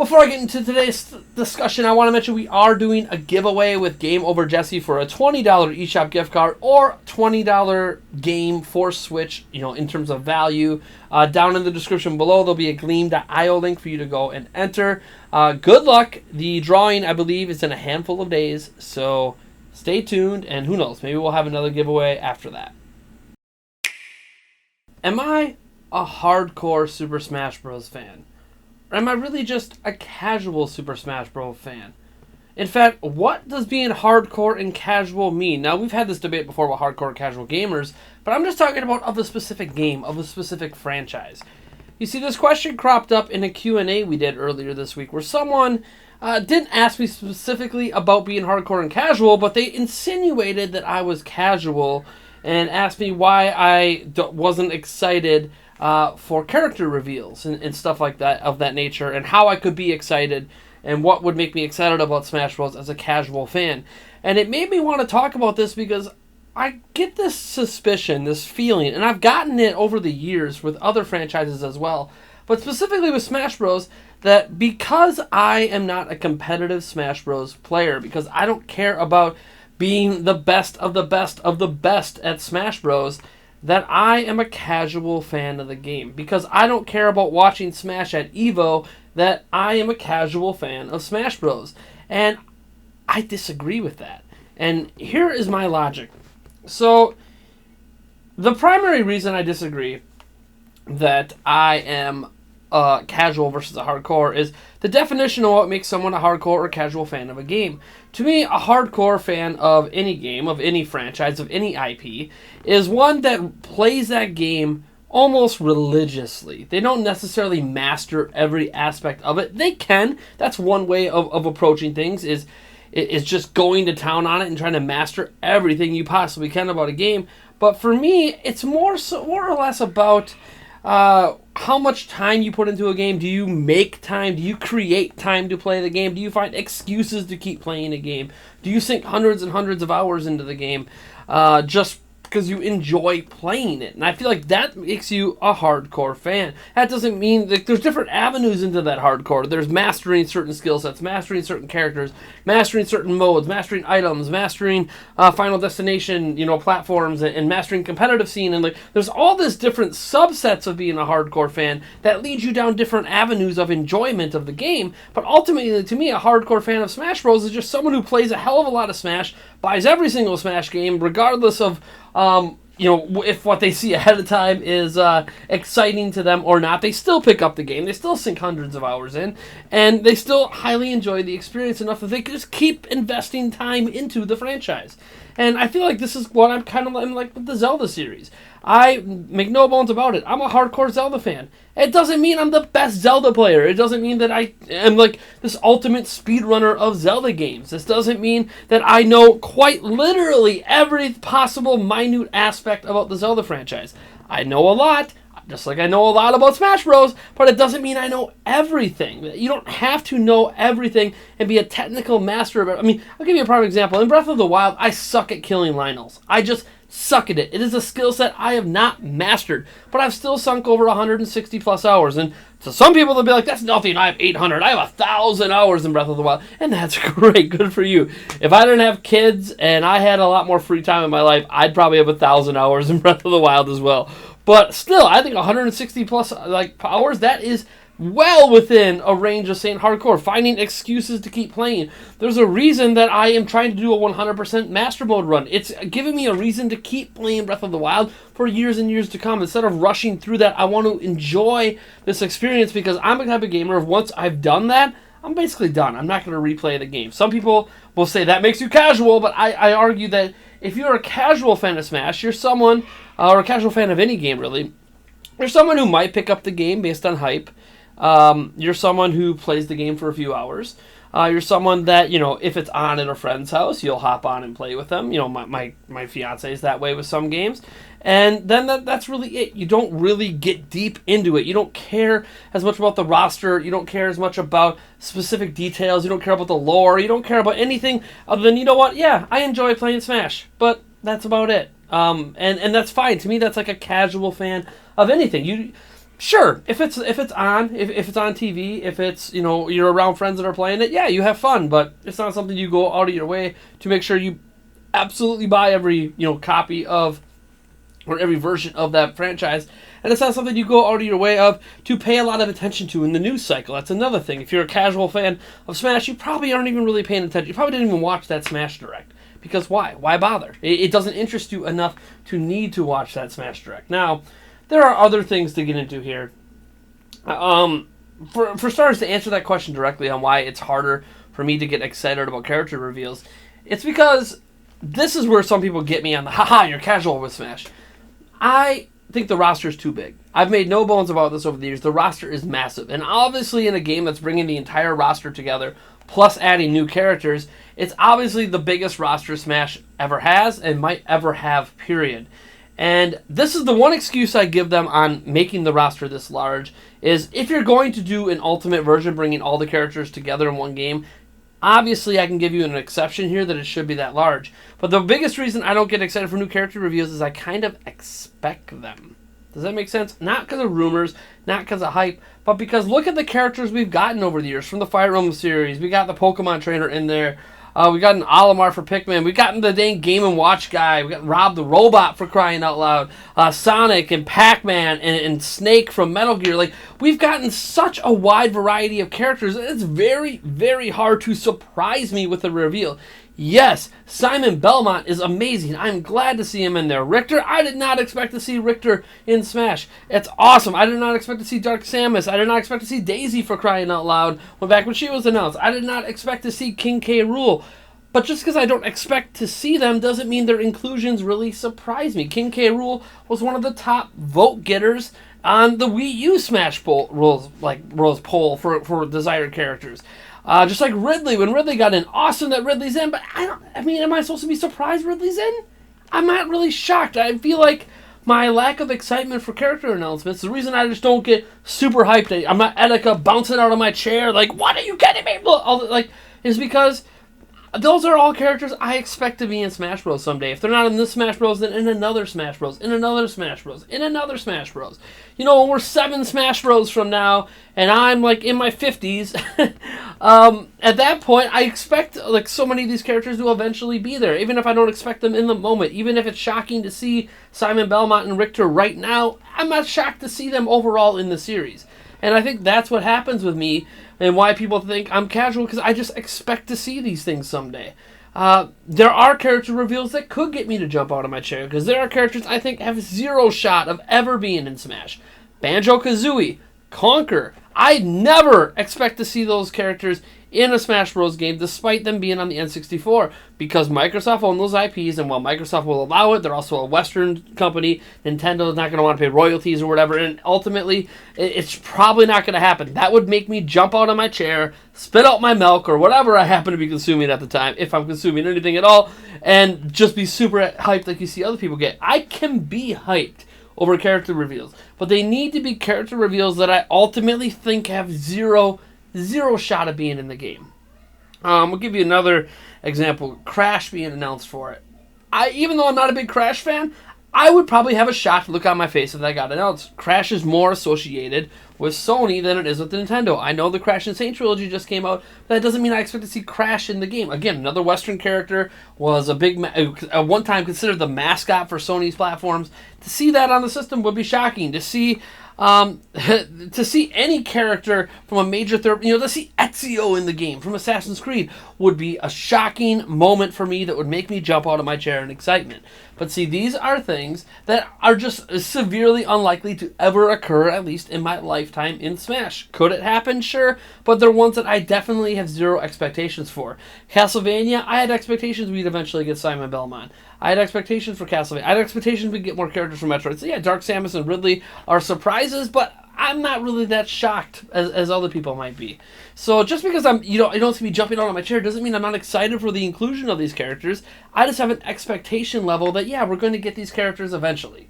Before I get into today's discussion, I want to mention we are doing a giveaway with Game Over Jesse for a $20 eShop gift card or $20 game for Switch, in terms of value. Down in the description below, there'll be a Gleam.io link for you to go and enter. Good luck. The drawing, I believe, is in a handful of days, so stay tuned, and who knows, maybe we'll have another giveaway after that. Am I a hardcore Super Smash Bros. Fan? Or am I really just a casual Super Smash Bros. Fan? In fact, what does being hardcore and casual mean? Now, we've had this debate before about hardcore and casual gamers, but I'm just talking about of a specific game, of a specific franchise. You see, this question cropped up in a Q&A we did earlier this week, where someone didn't ask me specifically about being hardcore and casual, but they insinuated that I was casual and asked me why I wasn't excited for character reveals and stuff like that, of that nature, and how I could be excited and what would make me excited about Smash Bros. As a casual fan. And it made me want to talk about this because I get this suspicion, this feeling, and I've gotten it over the years with other franchises as well, but specifically with Smash Bros., that because I am not a competitive Smash Bros. Player, because I don't care about being the best of the best of the best at Smash Bros., that I am a casual fan of the game. Because I don't care about watching Smash at EVO, that I am a casual fan of Smash Bros. And I disagree with that. And here is my logic. So, the primary reason I disagree that I am casual versus a hardcore is the definition of what makes someone a hardcore or casual fan of a game. To me, a hardcore fan of any game, of any franchise, of any IP, is one that plays that game almost religiously. They don't necessarily master every aspect of it. They can. That's one way of approaching things, is just going to town on it and trying to master everything you possibly can about a game. But for me, it's more or less about how much time you put into a game. Do you make time? Do you create time to play the game? Do you find excuses to keep playing a game? Do you sink hundreds and hundreds of hours into the game just because you enjoy playing it? And I feel like that makes you a hardcore fan. That doesn't mean that there's different avenues into that hardcore. There's mastering certain skill sets, mastering certain characters, mastering certain modes, mastering items, mastering Final Destination, platforms, and mastering competitive scene. And there's all this different subsets of being a hardcore fan that leads you down different avenues of enjoyment of the game. But ultimately, to me, a hardcore fan of Smash Bros. Is just someone who plays a hell of a lot of Smash, buys every single Smash game, regardless of if what they see ahead of time is exciting to them or not. They still pick up the game. They still sink hundreds of hours in, and they still highly enjoy the experience enough that they can just keep investing time into the franchise. And I feel like this is what I'm like with the Zelda series. I make no bones about it. I'm a hardcore Zelda fan. It doesn't mean I'm the best Zelda player. It doesn't mean that I am like this ultimate speedrunner of Zelda games. This doesn't mean that I know quite literally every possible minute aspect about the Zelda franchise. I know a lot, just like I know a lot about Smash Bros., but it doesn't mean I know everything. You don't have to know everything and be a technical master of it. I mean, I'll give you a prime example. In Breath of the Wild, I suck at killing Lynels. I just suck at it. It is a skill set I have not mastered, but I've still sunk over 160 plus hours. And to some people, they'll be like, that's nothing. I have 800. I have 1,000 hours in Breath of the Wild. And that's great. Good for you. If I didn't have kids and I had a lot more free time in my life, I'd probably have 1,000 hours in Breath of the Wild as well. But still, I think 160 plus hours, that is well within a range of saying hardcore, finding excuses to keep playing. There's a reason that I am trying to do a 100% master mode run. It's giving me a reason to keep playing Breath of the Wild for years and years to come. Instead of rushing through that, I want to enjoy this experience because I'm the type of gamer of once I've done that, I'm basically done. I'm not going to replay the game. Some people will say that makes you casual, but I argue that if you're a casual fan of Smash, you're someone, or a casual fan of any game really, you're someone who might pick up the game based on hype. You're someone who plays the game for a few hours. You're someone that, if it's on at a friend's house, you'll hop on and play with them. My fiance is that way with some games. And then that's really it. You don't really get deep into it. You don't care as much about the roster. You don't care as much about specific details. You don't care about the lore. You don't care about anything other than, yeah, I enjoy playing Smash. But that's about it. And that's fine. To me, that's like a casual fan of anything. Sure, if it's on, if it's on TV, if it's, you're around friends that are playing it, yeah, you have fun, but it's not something you go out of your way to make sure you absolutely buy every, copy of, or every version of that franchise. And it's not something you go out of your way of to pay a lot of attention to in the news cycle. That's another thing. If you're a casual fan of Smash, you probably aren't even really paying attention. You probably didn't even watch that Smash Direct. Because why? Why bother? It doesn't interest you enough to need to watch that Smash Direct. Now, there are other things to get into here. For starters, to answer that question directly on why it's harder for me to get excited about character reveals, it's because this is where some people get me on the, haha, you're casual with Smash. I think the roster is too big. I've made no bones about this over the years. The roster is massive. And obviously in a game that's bringing the entire roster together, plus adding new characters, it's obviously the biggest roster Smash ever has and might ever have, period. And this is the one excuse I give them on making the roster this large, is if you're going to do an Ultimate version, bringing all the characters together in one game, obviously I can give you an exception here that it should be that large. But the biggest reason I don't get excited for new character reveals is I kind of expect them. Does that make sense? Not because of rumors, not because of hype, but because look at the characters we've gotten over the years from the Fire Emblem series. We got the Pokemon trainer in there. We got an Olimar for Pikmin. We got the dang Game & Watch guy. We got Rob the Robot, for crying out loud. Sonic and Pac-Man and Snake from Metal Gear. Like, we've gotten such a wide variety of characters. It's very, very hard to surprise me with a reveal. Yes, Simon Belmont is amazing. I'm glad to see him in there. Richter, I did not expect to see Richter in Smash. It's awesome. I did not expect to see Dark Samus. I did not expect to see Daisy, for crying out loud, back when she was announced. I did not expect to see King K. Rool. But just because I don't expect to see them doesn't mean their inclusions really surprise me. King K. Rool was one of the top vote getters on the Wii U Smash Rules poll for desired characters. Just like Ridley, when Ridley got in, awesome that Ridley's in, but am I supposed to be surprised Ridley's in? I'm not really shocked. I feel like my lack of excitement for character announcements, the reason I just don't get super hyped, I'm not Etika bouncing out of my chair, like, what are you getting me? Is because those are all characters I expect to be in Smash Bros. Someday. If they're not in this Smash Bros., then in another Smash Bros., in another Smash Bros., in another Smash Bros. When we're 7 Smash Bros. From now, and I'm, in my 50s, at that point, I expect, so many of these characters to eventually be there, even if I don't expect them in the moment. Even if it's shocking to see Simon Belmont and Richter right now, I'm not shocked to see them overall in the series. And I think that's what happens with me and why people think I'm casual, because I just expect to see these things someday. There are character reveals that could get me to jump out of my chair, because there are characters I think have zero shot of ever being in Smash. Banjo-Kazooie, Conker. I never expect to see those characters in a Smash Bros. Game, despite them being on the N64, because Microsoft owns those IPs, and while Microsoft will allow it, they're also a Western company. Nintendo's not going to want to pay royalties or whatever, and ultimately, it's probably not going to happen. That would make me jump out of my chair, spit out my milk, or whatever I happen to be consuming at the time, if I'm consuming anything at all, and just be super hyped like you see other people get. I can be hyped over character reveals, but they need to be character reveals that I ultimately think have zero shot of being in the game. We'll give you another example. Crash being announced for it. Even though I'm not a big Crash fan, I would probably have a shocked look on my face if that got announced. Crash is more associated with Sony than it is with Nintendo. I know the Crash N. Sane trilogy just came out, but that doesn't mean I expect to see Crash in the game. Again, another Western character, was at one time considered the mascot for Sony's platforms. To see that on the system would be shocking. To see any character from a major third, to see Ezio in the game from Assassin's Creed would be a shocking moment for me that would make me jump out of my chair in excitement. But see, these are things that are just severely unlikely to ever occur, at least in my lifetime in Smash. Could it happen? Sure, but they're ones that I definitely have zero expectations for. Castlevania, I had expectations we'd eventually get Simon Belmont. I had expectations for Castlevania. I had expectations we'd get more characters from Metroid. So yeah, Dark Samus and Ridley are surprises, but I'm not really that shocked as other people might be. So just because I don't see me jumping out of my chair doesn't mean I'm not excited for the inclusion of these characters. I just have an expectation level that, yeah, we're going to get these characters eventually.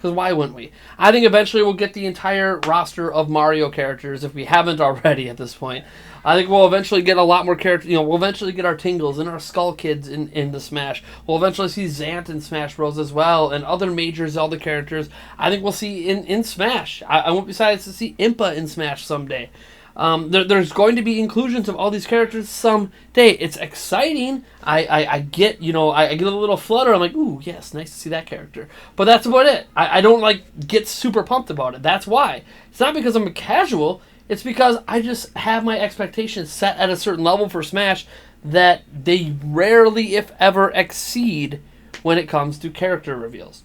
because why wouldn't we? I think eventually we'll get the entire roster of Mario characters if we haven't already at this point. I think we'll eventually get a lot more characters. We'll eventually get our Tingles and our Skull Kids in the Smash. We'll eventually see Zant in Smash Bros. As well, and other major Zelda characters. I think we'll see in Smash. I won't be excited to see Impa in Smash someday. There's going to be inclusions of all these characters someday. It's exciting. I get, I get a little flutter. I'm like, ooh, yes, nice to see that character. But that's about it. I don't get super pumped about it. That's why. It's not because I'm a casual. It's because I just have my expectations set at a certain level for Smash that they rarely, if ever, exceed when it comes to character reveals.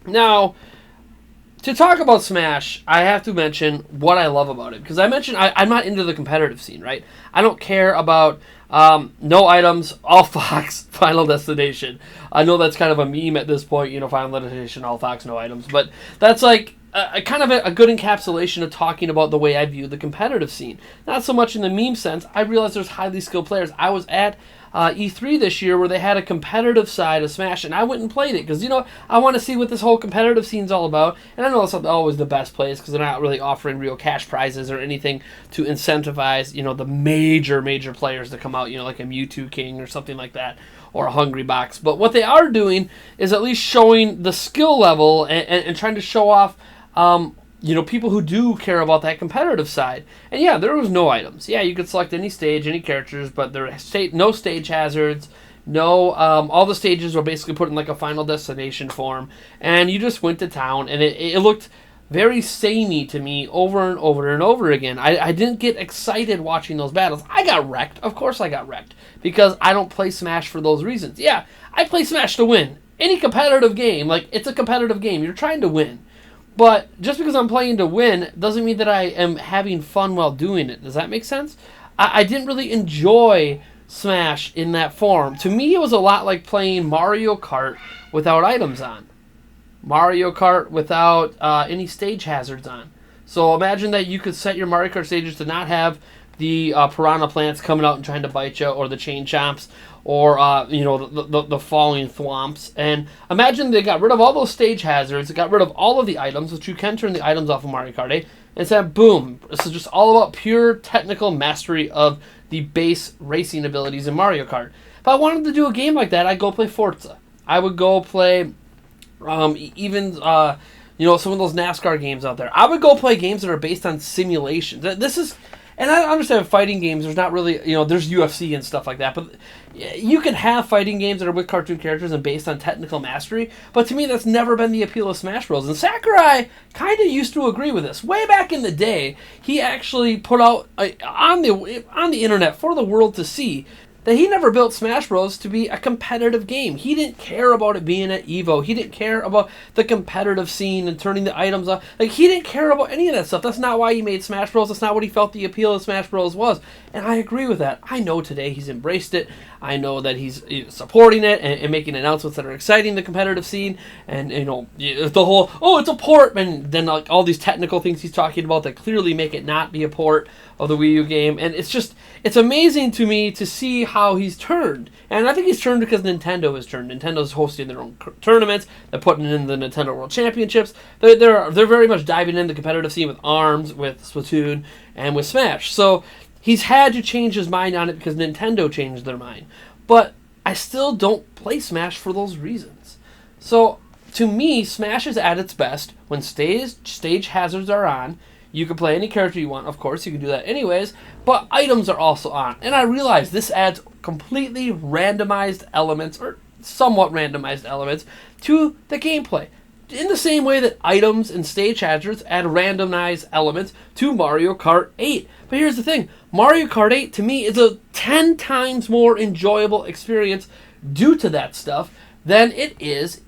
Now, to talk about Smash, I have to mention what I love about it. Because I mentioned I'm not into the competitive scene, right? I don't care about no items, all Fox, Final Destination. I know that's kind of a meme at this point, Final Destination, all Fox, no items. But that's like kind of a good encapsulation of talking about the way I view the competitive scene. Not so much in the meme sense. I realize there's highly skilled players. I was at E3 this year where they had a competitive side of Smash, and I went and played it because, I want to see what this whole competitive scene's all about. And I know it's not always the best place because they're not really offering real cash prizes or anything to incentivize, the major players to come out, like a Mewtwo King or something like that, or a Hungry Box. But what they are doing is at least showing the skill level and trying to show off people who do care about that competitive side. And yeah, there was no items. Yeah, you could select any stage, any characters, but there are no stage hazards. No, all the stages were basically put in like a Final Destination form, and you just went to town, and it looked very samey to me over and over and over again. I didn't get excited watching those battles. I got wrecked. Of course I got wrecked, because I don't play Smash for those reasons. Yeah, I play Smash to win. Any competitive game, it's a competitive game. You're trying to win. But just because I'm playing to win doesn't mean that I am having fun while doing it. Does that make sense? I didn't really enjoy Smash in that form. To me, it was a lot like playing Mario Kart without items on. Mario Kart without any stage hazards on. So imagine that you could set your Mario Kart stages to not have the piranha plants coming out and trying to bite you, or the chain chomps, or the falling thwomps. And imagine they got rid of all those stage hazards, they got rid of all of the items, which you can turn the items off of Mario Kart 8, and said, boom, this is just all about pure technical mastery of the base racing abilities in Mario Kart. If I wanted to do a game like that, I'd go play Forza. I would go play even some of those NASCAR games out there. I would go play games that are based on simulations. This is... And I understand fighting games, there's not really, there's UFC and stuff like that, but you can have fighting games that are with cartoon characters and based on technical mastery, but to me that's never been the appeal of Smash Bros. And Sakurai kind of used to agree with this. Way back in the day, he actually put out on the internet for the world to see that he never built Smash Bros. To be a competitive game. He didn't care about it being at EVO. He didn't care about the competitive scene and turning the items off. He didn't care about any of that stuff. That's not why he made Smash Bros. That's not what he felt the appeal of Smash Bros. Was. And I agree with that. I know today he's embraced it. I know that he's supporting it and making announcements that are exciting the competitive scene. And, the whole, it's a port. And then all these technical things he's talking about that clearly make it not be a port of the Wii U game. And it's amazing to me to see how he's turned. And I think he's turned because Nintendo has turned. Nintendo's hosting their own tournaments. They're putting in the Nintendo World Championships. They're very much diving into the competitive scene with ARMS, with Splatoon, and with Smash. So he's had to change his mind on it because Nintendo changed their mind. But I still don't play Smash for those reasons. So to me, Smash is at its best when stage hazards are on. You can play any character you want, of course, you can do that anyways, but items are also on. And I realize this adds completely randomized elements, or somewhat randomized elements, to the gameplay. In the same way that items and stage hazards add randomized elements to Mario Kart 8. But here's the thing, Mario Kart 8 to me is a 10 times more enjoyable experience due to that stuff than it is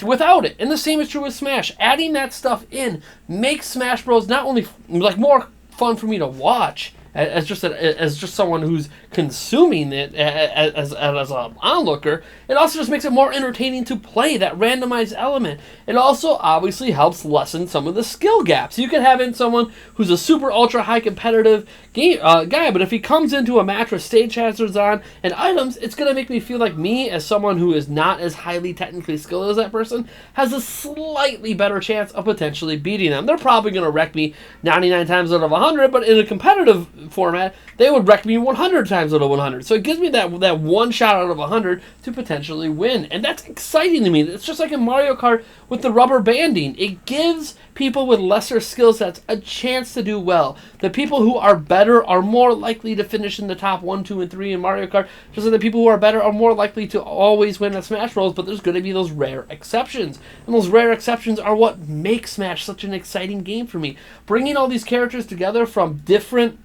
without it. And the same is true with Smash. Adding that stuff in makes Smash Bros. Not only more fun for me to watch as just someone who's consuming it as an onlooker. It also just makes it more entertaining to play, that randomized element. It also obviously helps lessen some of the skill gaps. You can have in someone who's a super ultra high competitive guy, but if he comes into a match with stage hazards on and items, it's going to make me feel like me, as someone who is not as highly technically skilled as that person, has a slightly better chance of potentially beating them. They're probably going to wreck me 99 times out of 100, but in a competitive format, they would wreck me 100 times out of 100. So it gives me that one shot out of 100 to potentially win. And that's exciting to me. It's just like in Mario Kart with the rubber banding. It gives people with lesser skill sets a chance to do well. The people who are better are more likely to finish in the top 1, 2, and 3 in Mario Kart. Just like the people who are better are more likely to always win at Smash Bros. But there's going to be those rare exceptions. And those rare exceptions are what make Smash such an exciting game for me. Bringing all these characters together from different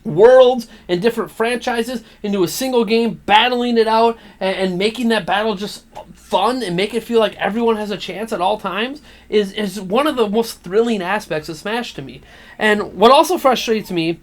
worlds and different franchises into a single game, battling it out, and making that battle just fun and make it feel like everyone has a chance at all times is one of the most thrilling aspects of Smash to me. And what also frustrates me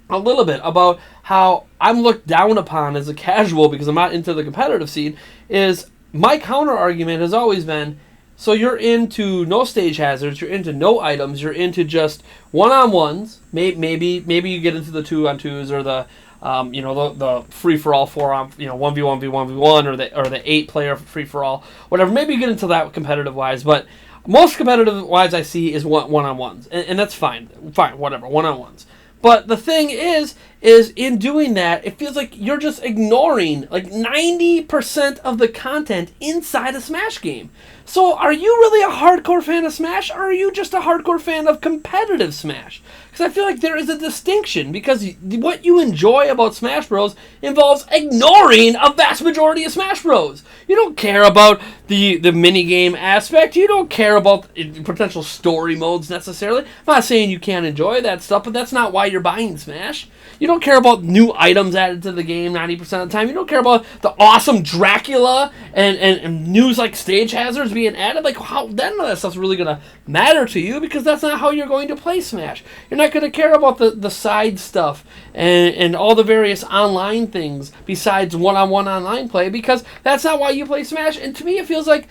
a little bit about how I'm looked down upon as a casual because I'm not into the competitive scene is my counter argument has always been, so you're into no stage hazards, you're into no items, you're into just one-on-ones. Maybe you get into the 2-on-2s or the the free for all 1v1 v1v1 or the 8-player free for all, whatever. Maybe you get into that competitive wise, but most competitive wise I see is one-on-ones, and that's fine, whatever, one-on-ones. But the thing is in doing that, it feels like you're just ignoring like 90% of the content inside a Smash game. So are you really a hardcore fan of Smash, or are you just a hardcore fan of competitive Smash? Because I feel like there is a distinction, because what you enjoy about Smash Bros. Involves ignoring a vast majority of Smash Bros. You don't care about the minigame aspect. You don't care about potential story modes necessarily. I'm not saying you can't enjoy that stuff, but that's not why you're buying Smash. You don't care about new items added to the game 90% of the time. You don't care about the awesome Dracula and news like stage hazards being added. Like, how none of that stuff's really going to matter to you, because that's not how you're going to play Smash. You're not going to care about the side stuff and all the various online things besides one-on-one online play, because that's not why you play Smash. And to me, it feels like,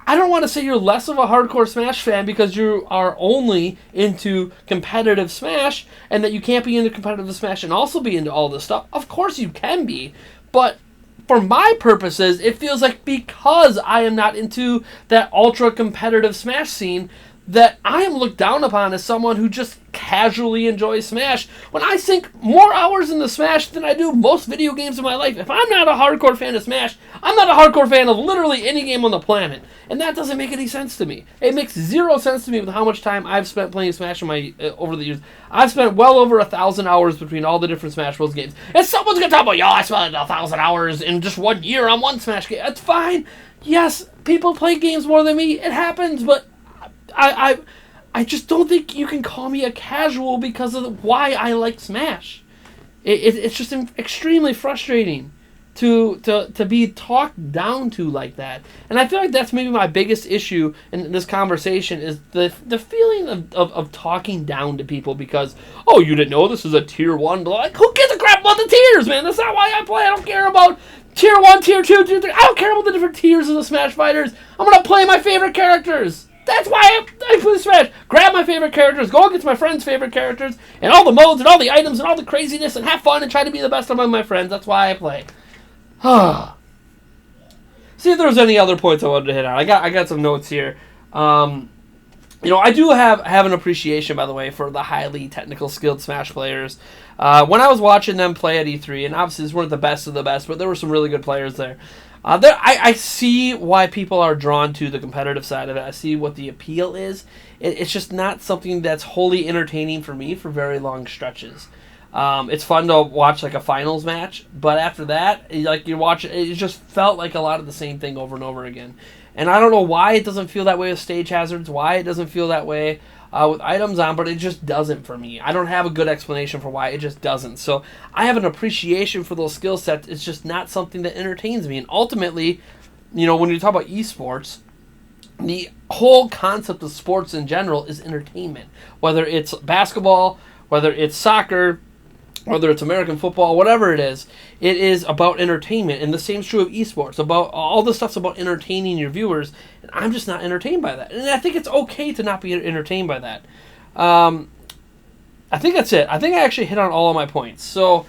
I don't want to say you're less of a hardcore Smash fan because you are only into competitive Smash, and that you can't be into competitive Smash and also be into all this stuff. Of course you can be, but for my purposes, it feels like because I am not into that ultra competitive Smash scene, that I am looked down upon as someone who just casually enjoys Smash, when I sink more hours into Smash than I do most video games in my life. If I'm not a hardcore fan of Smash, I'm not a hardcore fan of literally any game on the planet. And that doesn't make any sense to me. It makes zero sense to me with how much time I've spent playing Smash in my over the years. I've spent well over 1,000 hours between all the different Smash Bros. Games. And someone's going to talk about, I spent 1,000 hours in just 1 year on one Smash game. That's fine. Yes, people play games more than me. It happens, but I just don't think you can call me a casual because of why I like Smash. It's just extremely frustrating to be talked down to like that. And I feel like that's maybe my biggest issue in this conversation, is the feeling of talking down to people because, oh, you didn't know this is a tier 1. Like, who gives a crap about the tiers, man? That's not why I play. I don't care about tier 1, tier 2, tier 3. I don't care about the different tiers of the Smash Fighters. I'm going to play my favorite characters. That's why I play Smash. Grab my favorite characters, go against my friends' favorite characters, and all the modes and all the items and all the craziness, and have fun and try to be the best among my friends. That's why I play. See if there's any other points I wanted to hit on. I got some notes here. I do have an appreciation, by the way, for the highly technical skilled Smash players. When I was watching them play at E3, and obviously these weren't the best of the best, but there were some really good players there. I see why people are drawn to the competitive side of it. I see what the appeal is. It's just not something that's wholly entertaining for me for very long stretches. It's fun to watch like a finals match, but after that, like you watch it just felt like a lot of the same thing over and over again. And I don't know why it doesn't feel that way with stage hazards, why it doesn't feel that way with items on, but it just doesn't for me. I don't have a good explanation for why it just doesn't. So I have an appreciation for those skill sets. It's just not something that entertains me. And ultimately, when you talk about esports, the whole concept of sports in general is entertainment. Whether it's basketball, whether it's soccer, whether it's American football, whatever it is about entertainment. And the same is true of esports. About all this stuff's about entertaining your viewers, and I'm just not entertained by that. And I think it's okay to not be entertained by that. I think that's it. I think I actually hit on all of my points. So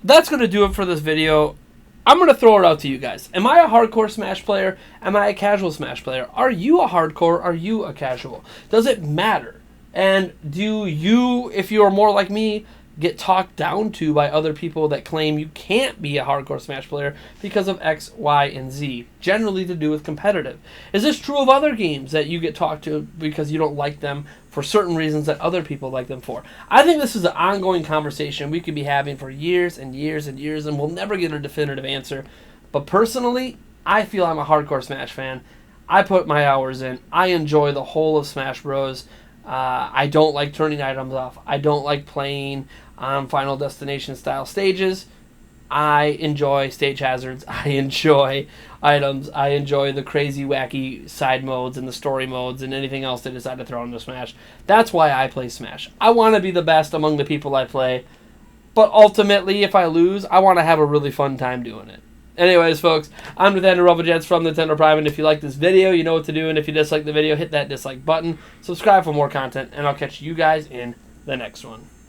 that's going to do it for this video. I'm going to throw it out to you guys. Am I a hardcore Smash player? Am I a casual Smash player? Are you a hardcore? Are you a casual? Does it matter? And do you, if you are more like me, get talked down to by other people that claim you can't be a hardcore Smash player because of X, Y, and Z, generally to do with competitive? Is this true of other games that you get talked to because you don't like them for certain reasons that other people like them for? I think this is an ongoing conversation we could be having for years and years and years, and we'll never get a definitive answer. But personally, I feel I'm a hardcore Smash fan. I put my hours in. I enjoy the whole of Smash Bros. I don't like turning items off. I don't like playing on Final Destination style stages. I enjoy stage hazards. I enjoy items. I enjoy the crazy, wacky side modes and the story modes and anything else they decide to throw into Smash. That's why I play Smash. I want to be the best among the people I play, but ultimately, if I lose, I want to have a really fun time doing it. Anyways, folks, I'm Nathaniel Rovajets from Nintendo Prime, and if you like this video, you know what to do, and if you dislike the video, hit that dislike button, subscribe for more content, and I'll catch you guys in the next one.